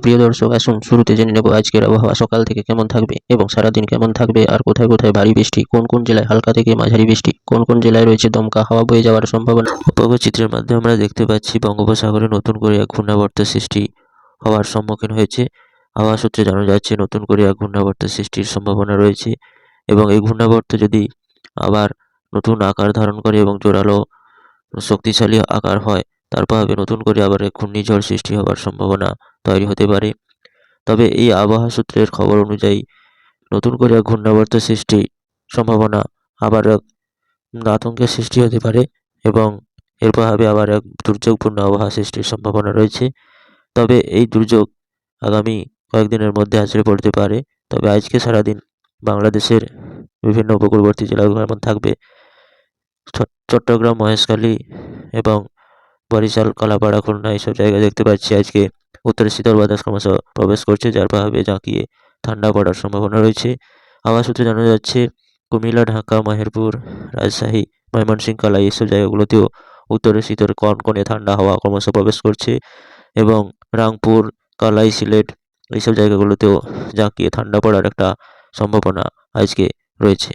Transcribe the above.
প্রিয় দর্শক, আসুন শুরুতে জেনে নেব আজকের আবহাওয়া সকাল থেকে কেমন থাকবে এবং সারাদিন কেমন থাকবে, আর কোথায় কোথায় ভারী বৃষ্টি, কোন কোন জেলায় হালকা থেকে মাঝারি বৃষ্টি, কোন কোন জেলায় রয়েছে দমকা হাওয়া বয়ে যাওয়ার সম্ভাবনা। উপগ্রহ চিত্রের মাধ্যমে আমরা দেখতে পাচ্ছি বঙ্গোপসাগরে নতুন করে এক ঘূর্ণাবর্ত সৃষ্টি হওয়ার সম্মুখীন হয়েছে। আবহাওয়া সূত্রে জানা যাচ্ছে নতুন করে এক ঘূর্ণাবর্ত সৃষ্টির সম্ভাবনা রয়েছে এবং এই ঘূর্ণাবর্ত যদি আবার নতুন আকার ধারণ করে এবং জোরালো শক্তিশালী আকার হয়, তারপর নতুন করে আবার এক ঘূর্ণিঝড় সৃষ্টি হওয়ার সম্ভাবনা তৈরি হতে পারে। তবে এই আবহাওয়া সূত্রের খবর অনুযায়ী নতুন করে এক ঘূর্ণাবর্ত সৃষ্টির সম্ভাবনা আবার এক আতঙ্কের সৃষ্টি হতে পারে এবং এর প্রভাবে আবার এক দুর্যোগপূর্ণ আবহাওয়া সৃষ্টির সম্ভাবনা রয়েছে। তবে এই দুর্যোগ আগামী কয়েকদিনের মধ্যে আছড়ে পড়তে পারে। তবে আজকে সারাদিন বাংলাদেশের বিভিন্ন উপকূলবর্তী জেলাগুলো যেমন থাকবে, চট্টগ্রাম, মহেশখালী এবং বরিশাল, কলাপাড়া, খুলনা এইসব জায়গায় দেখতে পাচ্ছি আজকে উত্তরে শীতল বাতাস ক্রমশ প্রবেশ করছে, যার প্রভাবে জাঁকিয়ে ঠান্ডা পড়ার সম্ভাবনা রয়েছে। আবহাওয়া সূত্রে জানা যাচ্ছে কুমিল্লা, ঢাকা, মেহেরপুর, রাজশাহী, ময়মনসিংহ, কালাই এইসব জায়গাগুলোতেও উত্তরে শীতের কনকনে ঠান্ডা হাওয়া ক্রমশ প্রবেশ করছে এবং রাংপুর, কালাই, সিলেট এইসব জায়গাগুলোতেও জাঁকিয়ে ঠান্ডা পড়ার একটা সম্ভাবনা আজকে রয়েছে।